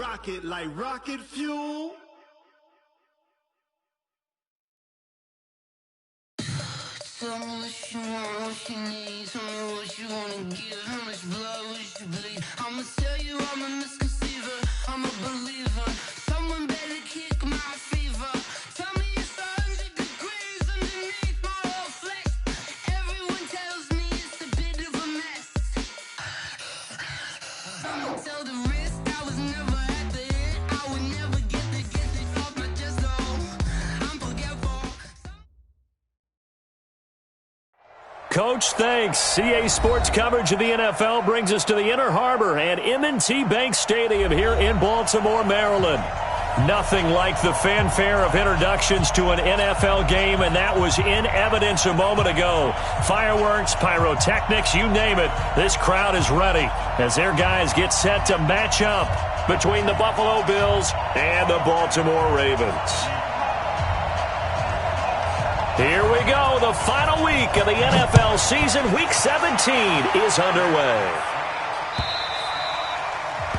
rocket like rocket fuel. Tell me what you want, what you need. Tell me what you wanna give. How much blood would you bleed? I'ma tell you I'm a misconceiver. I'm a believer. Someone better kick my fever. Tell me it's 100 degrees underneath my whole flesh. Everyone tells me it's a bit of a mess. I'ma tell the risk I was never at the hit. I would never get it off my chest. Oh, I'm forgetful. Coach, thanks. CA Sports coverage of the NFL brings us to the Inner Harbor and M&T Bank Stadium here in Baltimore, Maryland. Nothing like the fanfare of introductions to an NFL game, and that was in evidence a moment ago. Fireworks, pyrotechnics, you name it. This crowd is ready as their guys get set to match up between the Buffalo Bills and the Baltimore Ravens. Here we go. The final week of the NFL season. Week 17 is underway.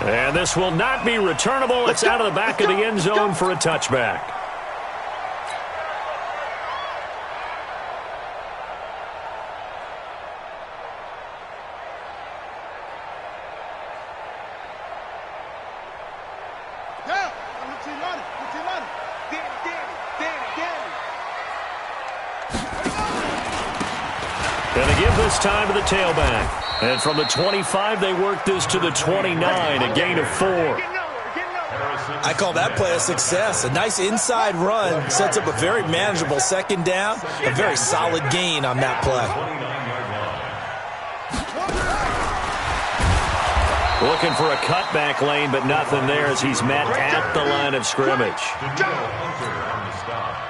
And this will not be returnable. It's out of the back of the end zone for a touchback. And they give this time to the tailback. And from the 25, they work this to the 29, a gain of 4. I call that play a success. A nice inside run sets up a very manageable second down. A very solid gain on that play. Looking for a cutback lane, but nothing there as he's met at the line of scrimmage.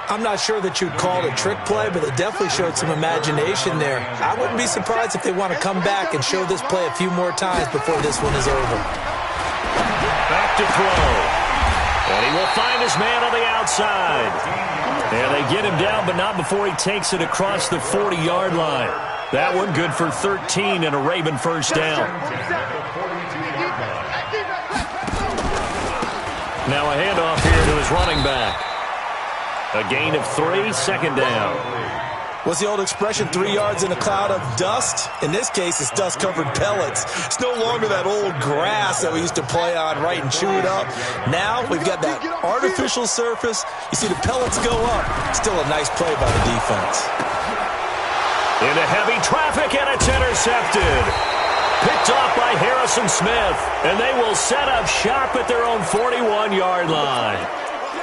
I'm not sure that you'd call it a trick play, but it definitely showed some imagination there. I wouldn't be surprised if they want to come back and show this play a few more times before this one is over. Back to throw. And he will find his man on the outside. And they get him down, but not before he takes it across the 40-yard line. That one good for 13 and a Raven first down. Now a handoff here to his running back. A gain of 3, second down. What's the old expression, 3 yards in a cloud of dust? In this case, it's dust-covered pellets. It's no longer that old grass that we used to play on, right, and chew it up. Now we've got that artificial surface. You see the pellets go up. Still a nice play by the defense. Into heavy traffic, and it's intercepted. Picked off by Harrison Smith, and they will set up shop at their own 41-yard line.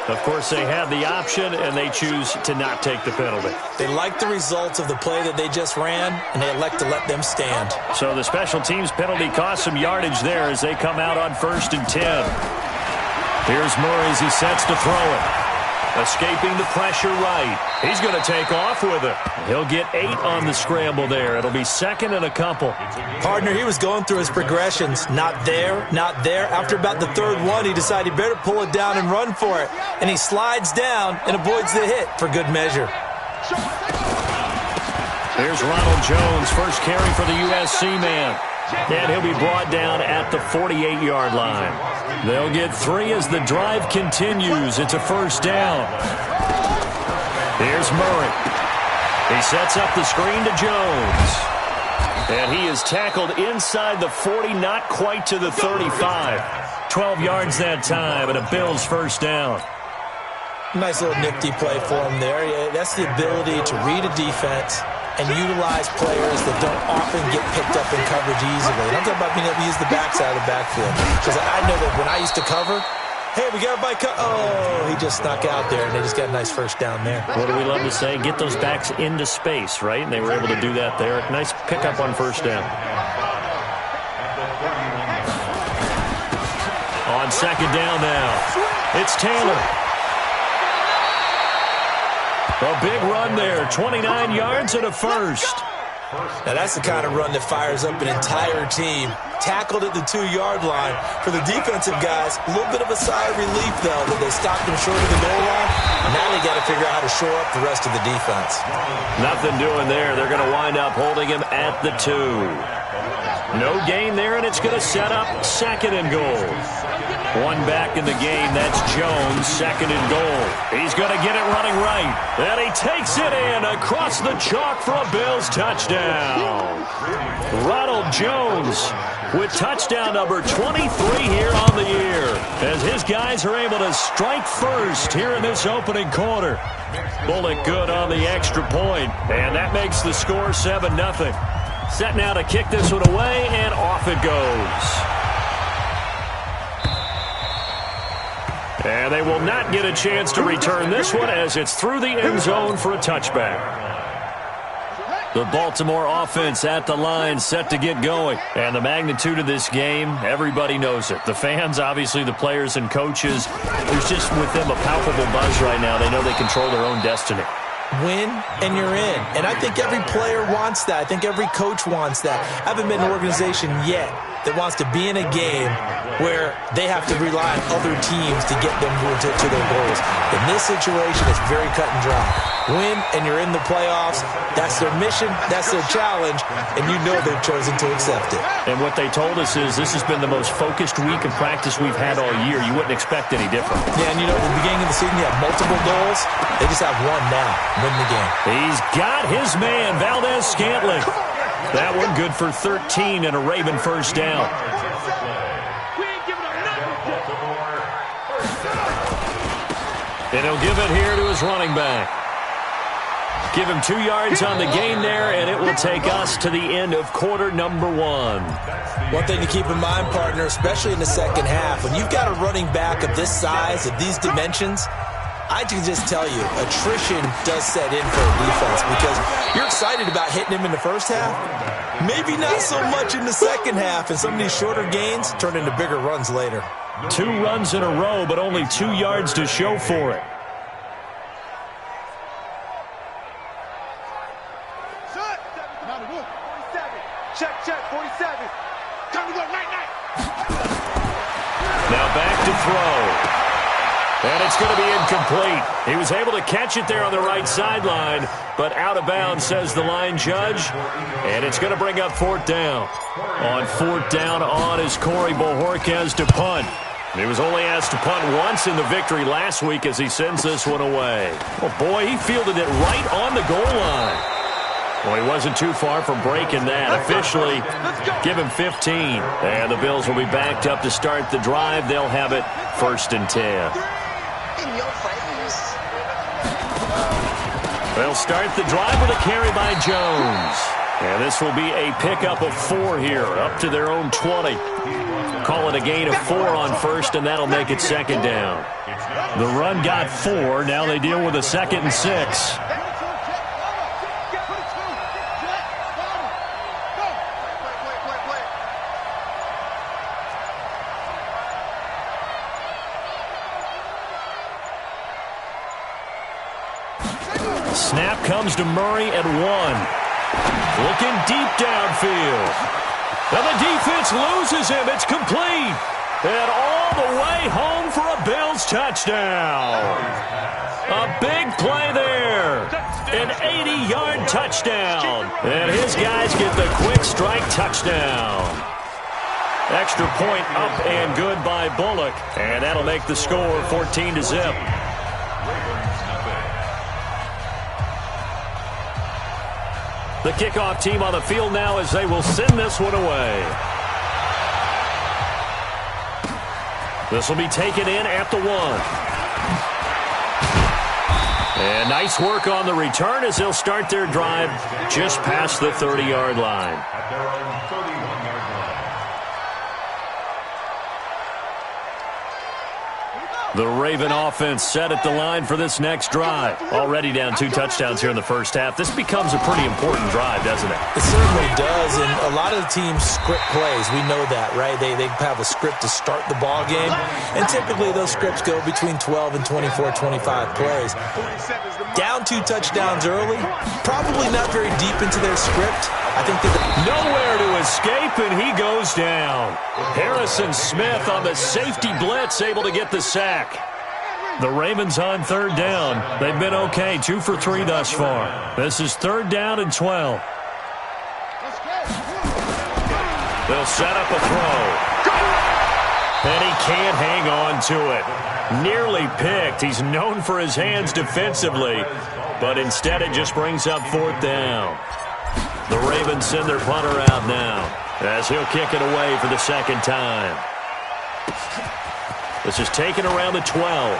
Of course, they have the option, and they choose to not take the penalty. They like the results of the play that they just ran, and they elect to let them stand. So the special teams penalty cost some yardage there as they come out on 1st and 10. Here's Murray as he sets to throw it. Escaping the pressure right. He's going to take off with it. He'll get 8 on the scramble there. It'll be 2nd and a couple. Partner, he was going through his progressions. Not there, not there. After about the 3rd one, he decided he better pull it down and run for it. And he slides down and avoids the hit for good measure. Here's Ronald Jones, first carry for the USC man. And he'll be brought down at the 48-yard line. They'll get 3 as the drive continues. It's a first down. Here's Murray. He sets up the screen to Jones. And he is tackled inside the 40, not quite to the 35. 12 yards that time, and a Bills first down. Nice little nifty play for him there. Yeah, that's the ability to read a defense and utilize players that don't often get picked up in coverage easily. And I'm talking about being able to use the backside of the backfield. Because I know that when I used to cover, hey, we got everybody oh, he just snuck out there, and they just got a nice first down there. What do we love to say? Get those backs into space, right? And they were able to do that there. Nice pickup on first down. On 2nd down now, it's Taylor. A big run there, 29 yards and a first. Now that's the kind of run that fires up an entire team. Tackled at the 2-yard line. For the defensive guys, a little bit of a sigh of relief, though, that they stopped him short of the goal line. Now they got to figure out how to shore up the rest of the defense. Nothing doing there. They're going to wind up holding him at the 2. No gain there, and it's going to set up 2nd and goal. One back in the game. That's Jones, second and goal. He's going to get it running right. And he takes it in across the chalk for a Bills touchdown. Ronald Jones with touchdown number 23 here on the year, as his guys are able to strike first here in this opening quarter. Bullock good on the extra point, and that makes the score 7-0. Set now to kick this one away, and off it goes. And they will not get a chance to return this one, as it's through the end zone for a touchback. The Baltimore offense at the line, set to get going. And the magnitude of this game, everybody knows it. The fans, obviously the players and coaches, there's just with them a palpable buzz right now. They know they control their own destiny. Win, and you're in. And I think every player wants that. I think every coach wants that. I haven't been in an organization yet that wants to be in a game where they have to rely on other teams to get them to their goals. In this situation, it's very cut and dry. Win, and you're in the playoffs. That's their mission. That's their challenge. And you know they've chosen to accept it. And what they told us is this has been the most focused week of practice we've had all year. You wouldn't expect any different. Yeah, and you know, at the beginning of the season, you have multiple goals. They just have one now. Win the game. He's got his man, Valdez-Scantling. That one good for 13 and a Raven first down. And he'll give it here to his running back. Give him 2 yards on the gain there, and it will take us to the end of quarter number 1. One thing to keep in mind, partner, especially in the second half, when you've got a running back of this size, of these dimensions, I can just tell you, attrition does set in for a defense because you're excited about hitting him in the first half. Maybe not so much in the second half, and some of these shorter gains turn into bigger runs later. 2 runs in a row, but only 2 yards to show for it. Check, 47. Time to go, night. Now back to throw. And it's going to be incomplete. He was able to catch it there on the right sideline, but out of bounds, says the line judge. And it's going to bring up 4th down. On 4th down on is Corey Bojorquez to punt. He was only asked to punt once in the victory last week as he sends this one away. Well, boy, he fielded it right on the goal line. Well, he wasn't too far from breaking that. Officially, give him 15. And the Bills will be backed up to start the drive. They'll have it 1st and 10. They'll start the drive with a carry by Jones. And this will be a pickup of 4 here, up to their own 20. Call it a gain of 4 on 1st, and that'll make it 2nd down. The run got 4. Now they deal with a 2nd and 6. Snap comes to Murray at 1. Looking deep downfield. And the defense loses him. It's complete. And all the way home for a Bills touchdown. A big play there. An 80-yard touchdown. And his guys get the quick strike touchdown. Extra point up and good by Bullock. And that'll make the score 14-0. The kickoff team on the field now as they will send this one away. This will be taken in at the 1. And nice work on the return as they'll start their drive just past the 30-yard line. The Raven offense set at the line for this next drive. Already down 2 touchdowns here in the first half. This becomes a pretty important drive, doesn't it? It certainly does, and a lot of the teams script plays. We know that, right? They have a script to start the ball game, and typically those scripts go between 12 and 24, 25 plays. Down 2 touchdowns early, probably not very deep into their script. I think nowhere to escape, and he goes down. Harrison Smith on the safety blitz, able to get the sack. The Ravens on 3rd down. They've been okay, 2 for 3 thus far. This is 3rd down and 12. They'll set up a throw. And he can't hang on to it. Nearly picked. He's known for his hands defensively, but instead it just brings up 4th down. The Ravens send their punter out now as he'll kick it away for the 2nd time. This is taken around the 12.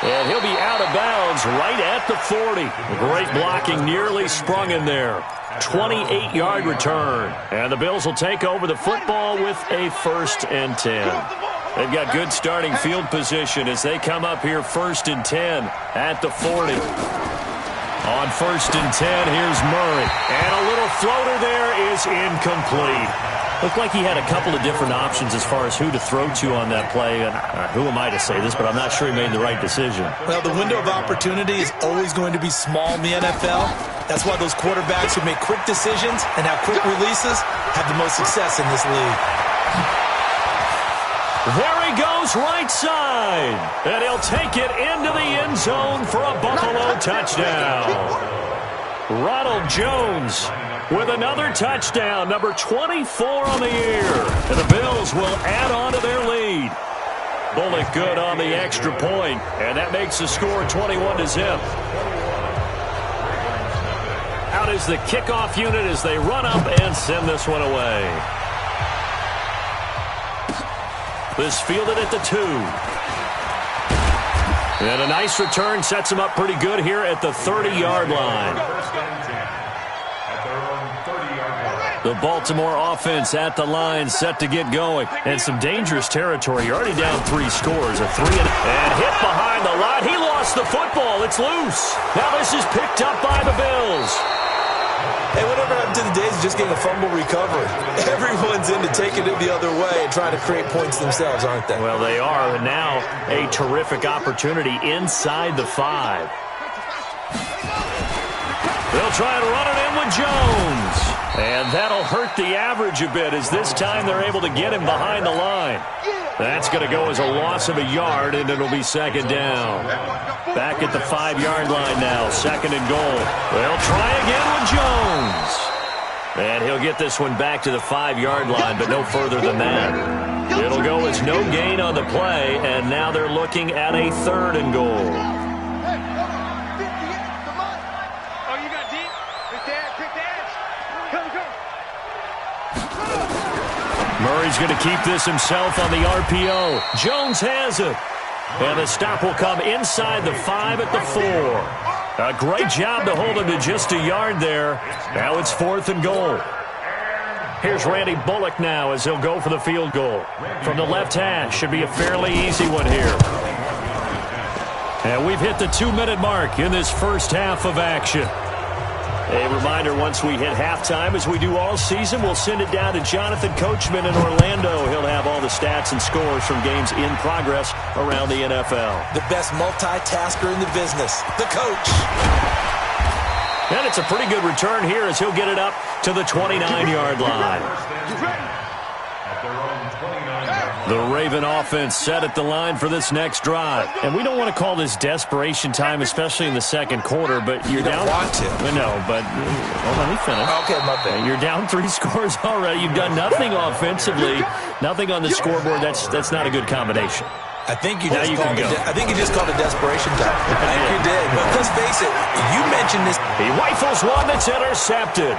And he'll be out of bounds right at the 40. Great blocking, nearly sprung in there. 28-yard return. And the Bills will take over the football with a 1st and 10. They've got good starting field position as they come up here 1st and 10 at the 40. On 1st and 10, here's Murray. And a little floater there is incomplete. Looked like he had a couple of different options as far as who to throw to on that play. And who am I to say this, but I'm not sure he made the right decision. Well, the window of opportunity is always going to be small in the NFL. That's why those quarterbacks who make quick decisions and have quick releases have the most success in this league. There he goes right side. And he'll take it into the end zone for a Buffalo touchdown. Ronald Jones with another touchdown, number 24 on the year. And the Bills will add on to their lead. Bullock good on the extra point, and that makes the score 21-0. Out is the kickoff unit as they run up and send this one away. This fielded at the 2. And a nice return sets him up pretty good here at the 30-yard line. The Baltimore offense at the line set to get going. And some dangerous territory. You're already down 3 scores. A 3 and hit behind the line. He lost the football. It's loose. Now this is picked up by the Bills. Hey, whatever happened to the days of just getting a fumble recovery? Everyone's into taking it the other way and trying to create points themselves, aren't they? Well, they are. And now a terrific opportunity inside the 5. They'll try and run it in with Jones. And that'll hurt the average a bit as this time they're able to get him behind the line. That's going to go as a loss of a yard, and it'll be 2nd down. Back at the 5-yard line now, 2nd and goal. They'll try again with Jones. And he'll get this one back to the 5-yard line, but no further than that. It'll go as no gain on the play, and now they're looking at a 3rd and goal. Murray's going to keep this himself on the RPO. Jones has it. And the stop will come inside the 5 at the 4. A great job to hold him to just a yard there. Now it's 4th and goal. Here's Randy Bullock now as he'll go for the field goal. From the left hash, should be a fairly easy one here. And we've hit the 2-minute mark in this first half of action. A reminder, once we hit halftime, as we do all season, we'll send it down to Jonathan Coachman in Orlando. He'll have all the stats and scores from games in progress around the NFL. The best multitasker in the business, the coach. And it's a pretty good return here as he'll get it up to the 29-yard line. The Raven offense set at the line for this next drive. And we don't want to call this desperation time, especially in the second quarter, but you're down. You don't want to. No, but well, let me finish. Okay, my bad. You're down 3 scores already. You've done nothing offensively, nothing on the scoreboard. That's not a good combination. I think you just called it desperation time. I think you did. But let's face it, you mentioned this. He rifles one that's intercepted.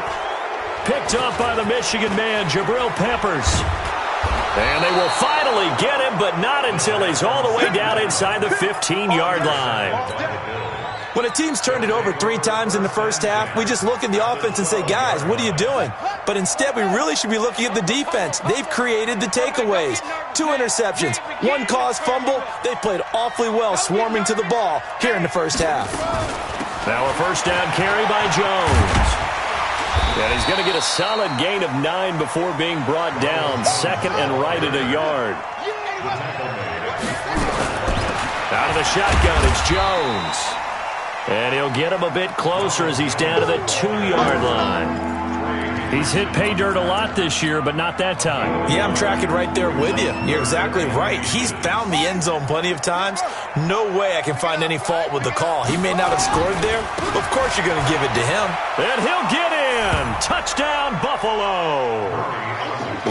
Picked up by the Michigan man, Jabril Peppers. And they will finally get him, but not until he's all the way down inside the 15-yard line. When a team's turned it over 3 times in the first half, we just look at the offense and say, guys, what are you doing? But instead, we really should be looking at the defense. They've created the takeaways. 2 interceptions, 1 caused fumble. They played awfully well swarming to the ball here in the first half. Now a first down carry by Jones. And he's going to get a solid gain of 9 before being brought down. 2nd and right at a yard. Out of the shotgun, it's Jones. And he'll get him a bit closer as he's down to the 2-yard line. He's hit pay dirt a lot this year, but not that time. Yeah, I'm tracking right there with you. You're exactly right. He's found the end zone plenty of times. No way I can find any fault with the call. He may not have scored there, but of course you're going to give it to him. And he'll get in. Touchdown, Buffalo.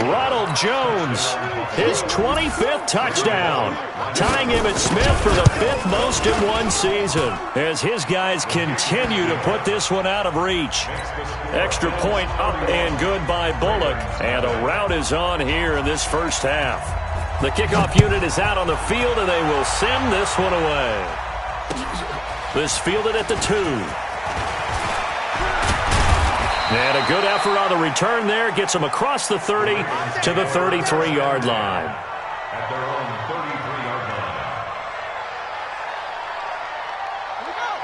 Ronald Jones, his 25th touchdown, tying Emmitt Smith for the 5th most in one season as his guys continue to put this one out of reach. Extra point up and good by Bullock, and a rout is on here in this first half. The kickoff unit is out on the field, and they will send this one away. This fielded at the 2. And a good effort on the return there. Gets him across the 30 to the 33-yard line. At their own 33-yard line.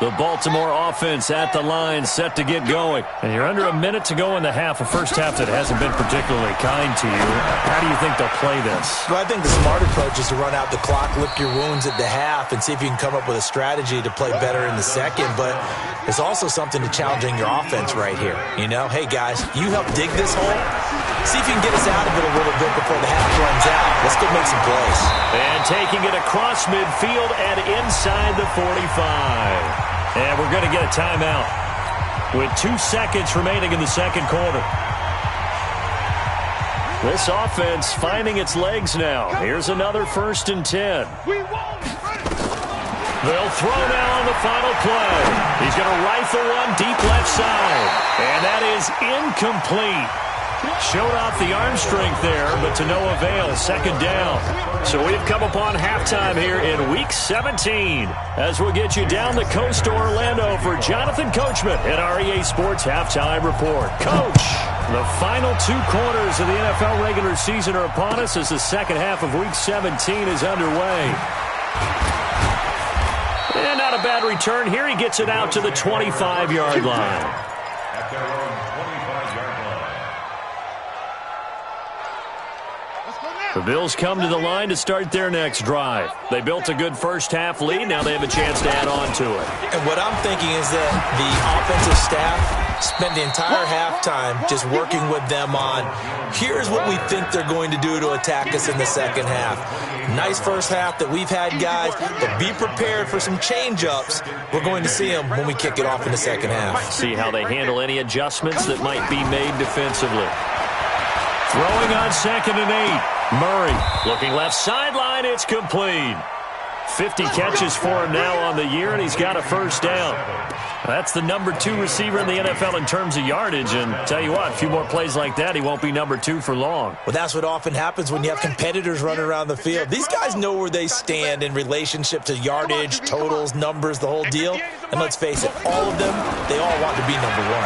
The Baltimore offense at the line, set to get going. And you're under a minute to go in the half, a first half that hasn't been particularly kind to you. How do you think they'll play this? Well, I think the smart approach is to run out the clock, lick your wounds at the half, and see if you can come up with a strategy to play better in the second. But it's also something to challenging your offense right here. You know, hey, guys, you help dig this hole. See if you can get us out of it a little bit before the half runs out. Let's go make some plays. And taking it across midfield and inside the 45. And we're going to get a timeout with 2 seconds remaining in the second quarter. This offense finding its legs now. Here's another 1st and 10. They'll throw now on the final play. He's going to rifle one deep left side. And that is incomplete. Showed off the arm strength there, but to no avail. 2nd down. So we've come upon halftime here in Week 17 as we'll get you down the coast to Orlando for Jonathan Coachman at our EA Sports Halftime Report. Coach, the final 2 quarters of the NFL regular season are upon us as the second half of Week 17 is underway. And not a bad return here. He gets it out to the 25-yard line. At their own 25-yard line. The Bills come to the line to start their next drive. They built a good first half lead. Now they have a chance to add on to it. And what I'm thinking is that the offensive staff spent the entire halftime just working with them on, here's what we think they're going to do to attack us in the second half. Nice first half that we've had, guys, but be prepared for some change-ups. We're going to see them when we kick it off in the second half. See how they handle any adjustments that might be made defensively. Throwing on 2nd and 8. Murray looking left sideline. It's complete. 50 catches for him now on the year, and he's got a first down. That's the number 2 receiver in the NFL in terms of yardage, and tell you what, a few more plays like that, he won't be number 2 for long. Well, that's what often happens when you have competitors running around the field. These guys know where they stand in relationship to yardage, totals, numbers, the whole deal. And let's face it, all of them, they all want to be number 1.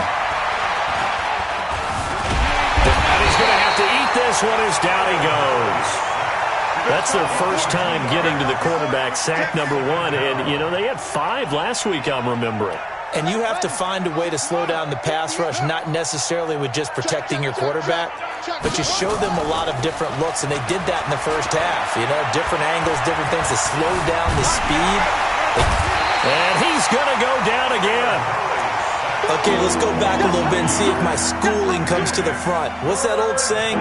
And he's going to have to eat this one as down he goes. That's their first time getting to the quarterback, sack number 1. And, you know, they had 5 last week, I'm remembering. And you have to find a way to slow down the pass rush, not necessarily with just protecting your quarterback, but you show them a lot of different looks, and they did that in the first half. You know, different angles, different things to slow down the speed. And he's going to go down again. Okay, let's go back a little bit and see if my schooling comes to the front. What's that old saying?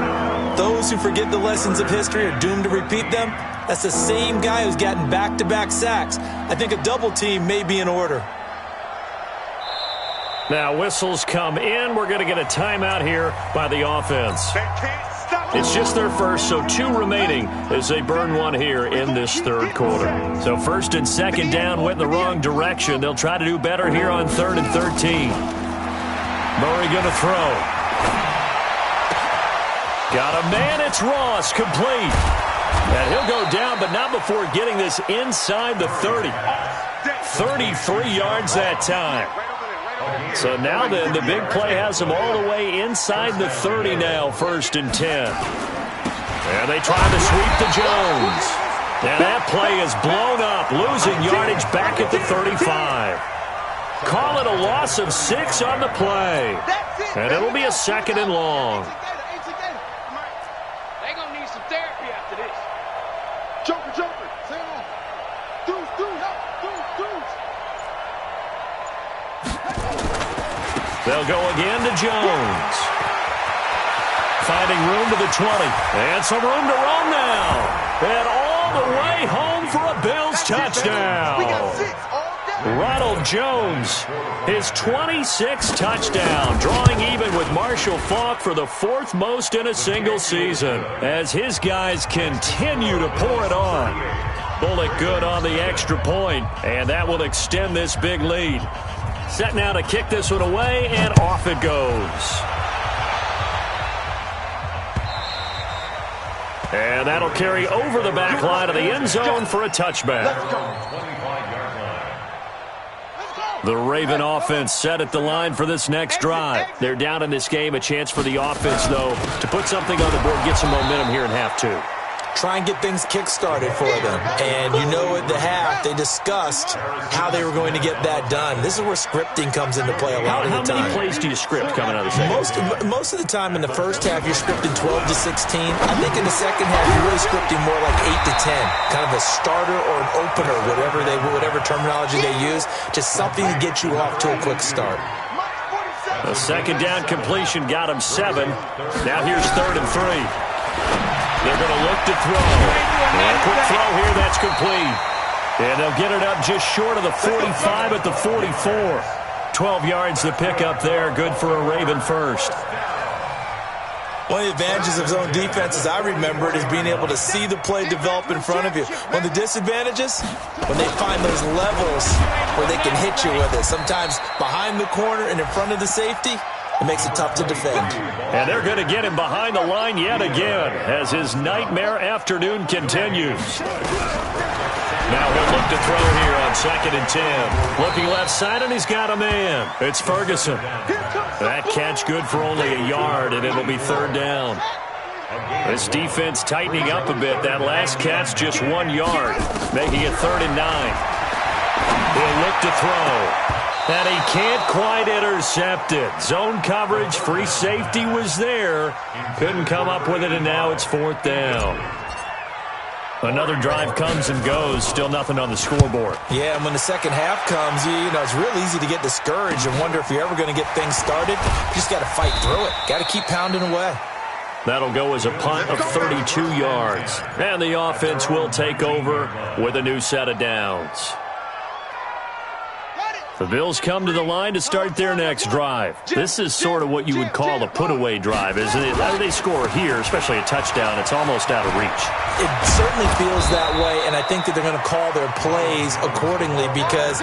Those who forget the lessons of history are doomed to repeat them. That's the same guy who's gotten back-to-back sacks. I think a double team may be in order. Now whistles come in. We're going to get a timeout here by the offense. It's just their first, so 2 remaining as they burn one here in this third quarter. So 1st and 2nd down went in the wrong direction. They'll try to do better here on 3rd and 13. Murray going to throw. Got a man. It's Ross, complete. And he'll go down, but not before getting this inside the 30. 33 yards that time. So now then, the big play has them all the way inside the 30 now, 1st and 10. And they try to sweep to Jones. And that play is blown up, losing yardage back at the 35. Call it a loss of 6 on the play. And it'll be a 2nd and long. They're going to need some therapy after this. Joker, say it on. Deuce. They'll go again to Jones. Finding room to the 20. And some room to roam now. And all the way home for a Bills touchdown. Ronald Jones, his 26th touchdown, drawing even with Marshall Faulk for the 4th most in a single season as his guys continue to pour it on. Bullock good on the extra point, and that will extend this big lead. Set now to kick this one away, and off it goes. And that'll carry over the back line of the end zone for a touchback. The Raven offense set at the line for this next drive. They're down in this game. A chance for the offense, though, to put something on the board, get some momentum here in half two. Try and get things kick-started for them. And you know at the half, they discussed how they were going to get that done. This is where scripting comes into play a lot of the time. How many plays do you script coming out of the second? Most of the time in the first half, you're scripting 12 to 16. I think in the second half, you're really scripting more like 8 to 10. Kind of a starter or an opener, whatever terminology they use. Just something to get you off to a quick start. A second down completion got him 7. Now here's 3rd and 3. They're going to look to throw. And a quick throw here, that's complete. And they'll get it up just short of the 45 at the 44. 12 yards to pick up there. Good for a Raven first. One of the advantages of zone defense, as I remember it, is being able to see the play develop in front of you. One of the disadvantages, when they find those levels where they can hit you with it. Sometimes behind the corner and in front of the safety, it makes it tough to defend. And they're going to get him behind the line yet again as his nightmare afternoon continues. Now he'll look to throw here on 2nd and 10. Looking left side, and he's got a man. It's Ferguson. That catch good for only a yard, and it'll be 3rd down. This defense tightening up a bit. That last catch just 1 yard, making it 3rd and 9. He'll look to throw. And he can't quite intercept it. Zone coverage, free safety was there. Couldn't come up with it, and now it's 4th down. Another drive comes and goes. Still nothing on the scoreboard. Yeah, and when the second half comes, you know, it's real easy to get discouraged and wonder if you're ever going to get things started. You just got to fight through it. Got to keep pounding away. That'll go as a punt of 32 yards. And the offense will take over with a new set of downs. The Bills come to the line to start their next drive. This is sort of what you would call a put-away drive, isn't it? After they score here, especially a touchdown, it's almost out of reach. It certainly feels that way, and I think that they're going to call their plays accordingly because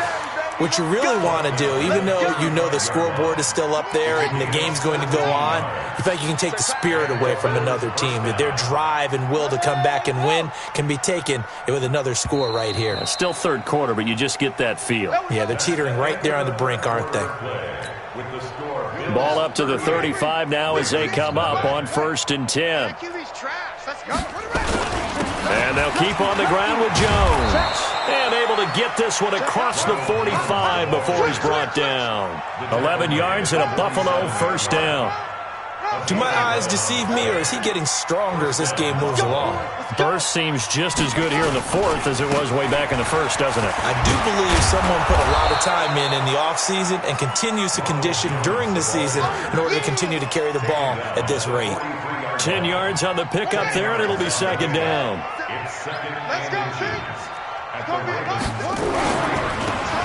what you really want to do, even though you know the scoreboard is still up there and the game's going to go on, you think you can take the spirit away from another team, that their drive and will to come back and win can be taken with another score right here. It's still 3rd quarter, but you just get that feel. Yeah, they're teetering right there on the brink, aren't they? Ball up to the 35 now as they come up on 1st and 10. And they'll keep on the ground with Jones. And able to get this one across the 45 before he's brought down. 11 yards and a Buffalo 1st down. Do my eyes deceive me, or is he getting stronger as this game moves along? Burst seems just as good here in the 4th as it was way back in the 1st, doesn't it? I do believe someone put a lot of time in the offseason and continues to condition during the season in order to continue to carry the ball at this rate. 10 yards on the pickup there, and it'll be 2nd down. Let's go, Chiefs.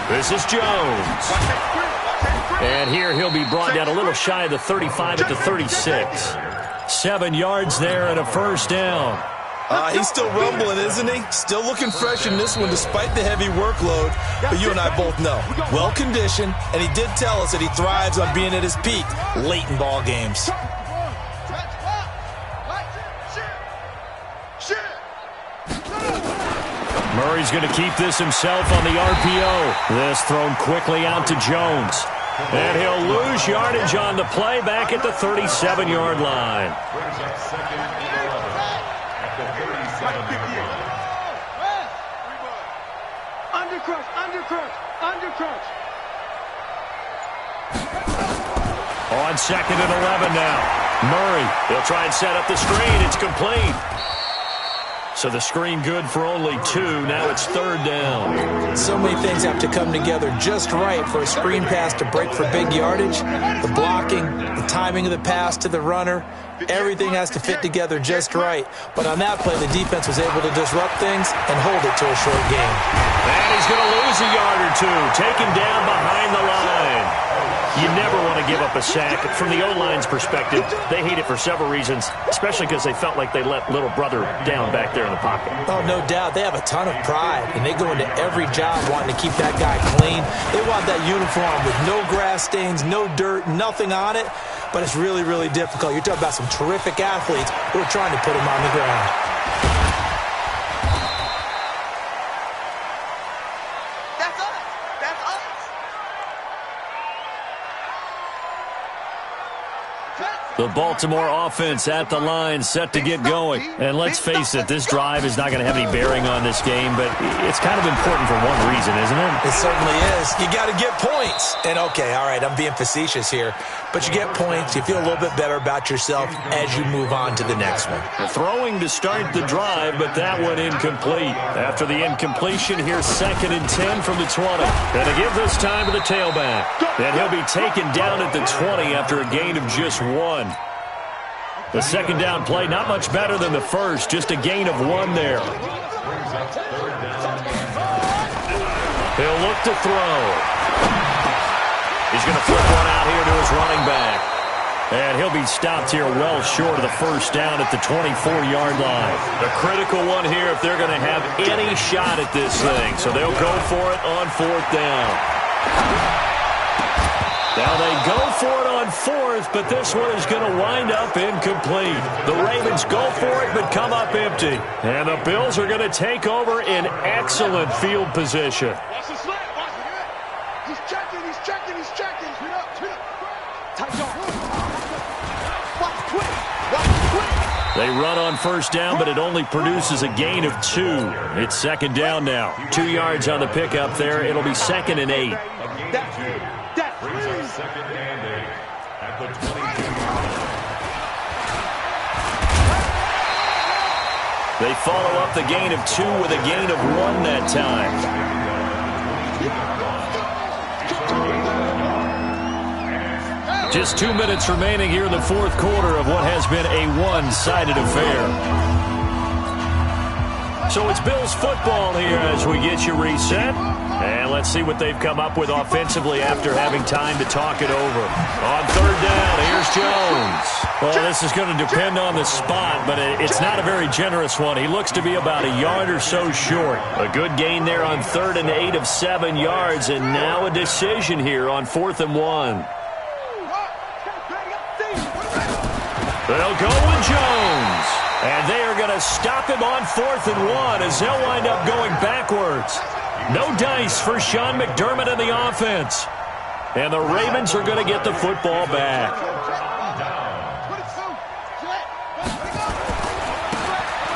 This is Jones. And here he'll be brought down a little shy of the 35 at the 36. 7 yards there and a 1st down. He's still rumbling, isn't he? Still looking fresh in this one despite the heavy workload. But you and I both know, well-conditioned, and he did tell us that he thrives on being at his peak late in ball games. Murray's going to keep this himself on the RPO. This thrown quickly out to Jones. And he'll lose yardage on the play back at the 37-yard line. Undercrush. On 2nd and 11 now. Murray, he'll try and set up the screen. It's complete. So the screen good for only 2. Now it's 3rd down. So many things have to come together just right for a screen pass to break for big yardage. The blocking, the timing of the pass to the runner, everything has to fit together just right. But on that play, the defense was able to disrupt things and hold it to a short game. And he's going to lose a yard or 2. Taken down behind the line. You never want to give up a sack. From the O-line's perspective, they hate it for several reasons, especially because they felt like they let little brother down back there in the pocket. Oh, no doubt. They have a ton of pride, and they go into every job wanting to keep that guy clean. They want that uniform with no grass stains, no dirt, nothing on it, but it's really, really difficult. You're talking about some terrific athletes who are trying to put him on the ground. The Baltimore offense at the line, set to get going. And let's face it, this drive is not going to have any bearing on this game, but it's kind of important for one reason, isn't it? It certainly is. You got to get points. And, okay, all right, I'm being facetious here, but you get points. You feel a little bit better about yourself as you move on to the next one. Throwing to start the drive, but that one incomplete. After the incompletion, here's 2nd and 10 from the 20. Gonna give this time to the tailback. And he'll be taken down at the 20 after a gain of just 1. The second down play, not much better than the first, just a gain of 1 there. He'll look to throw. He's going to flip one out here to his running back. And he'll be stopped here well short of the first down at the 24-yard line. The critical one here if they're going to have any shot at this thing. So they'll go for it on 4th down. Now they go for it on 4th, but this one is going to wind up incomplete. The Ravens go for it, but come up empty. And the Bills are going to take over in excellent field position. Watch the slant. Watch it. He's checking. He's checking. He's checking. Spin up. Spin up. Tight on. Watch quick. Watch quick. They run on first down, but it only produces a gain of 2. It's 2nd down now. 2 yards on the pickup there. It'll be 2nd and 8. Brings up 2nd and 8 at the 22. They follow up the gain of 2 with a gain of 1 that time. Just 2 minutes remaining here in the 4th quarter of what has been a one-sided affair. So it's Bills football here as we get you reset. And let's see what they've come up with offensively after having time to talk it over. On 3rd down, here's Jones. Well, this is going to depend on the spot, but it's not a very generous one. He looks to be about a yard or so short. A good gain there on 3rd and 8 of 7 yards, and now a decision here on 4th and 1. They'll go with Jones. And they are going to stop him on 4th and 1 as they'll wind up going backwards. No dice for Sean McDermott and the offense. And the Ravens are going to get the football back.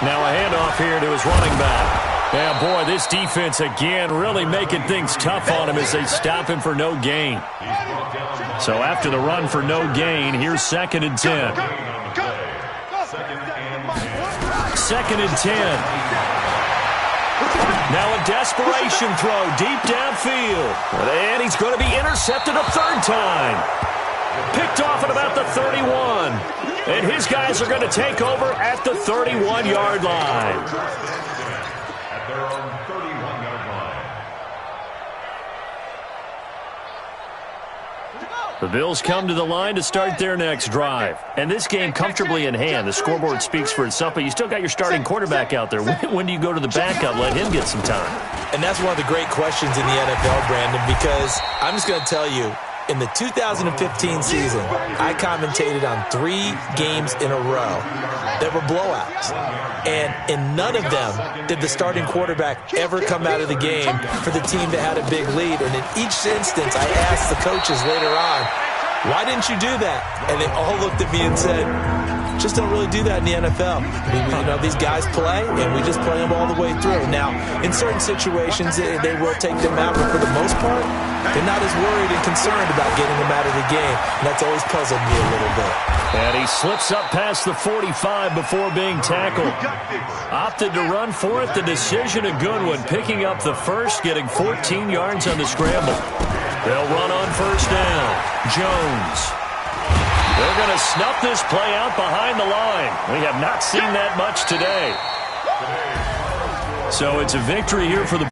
Now a handoff here to his running back. Yeah, boy, this defense again really making things tough on him as they stop him for no gain. So after the run for no gain, here's 2nd and 10. 2nd and 10. Now a desperation throw deep downfield. And he's going to be intercepted a 3rd time. Picked off at about the 31. And his guys are going to take over at the 31-yard line. At their own 31-yard line. The Bills come to the line to start their next drive. And this game comfortably in hand. The scoreboard speaks for itself, but you still got your starting quarterback out there. When do you go to the backup? Let him get some time. And that's one of the great questions in the NFL, Brandon, because I'm just going to tell you, in the 2015 season, I commentated on 3 games in a row that were blowouts. And in none of them did the starting quarterback ever come out of the game for the team that had a big lead. And in each instance, I asked the coaches later on, why didn't you do that? And they all looked at me and said, just don't really do that in the NFL. These guys play, and we just play them all the way through. Now, in certain situations, they will take them out, but for the most part, they're not as worried and concerned about getting them out of the game, and that's always puzzled me a little bit. And he slips up past the 45 before being tackled. Opted to run for it. The decision a good one, picking up the first, getting 14 yards on the scramble. They'll run on first down. Jones. They're going to snuff this play out behind the line. We have not seen that much today. So it's a victory here for the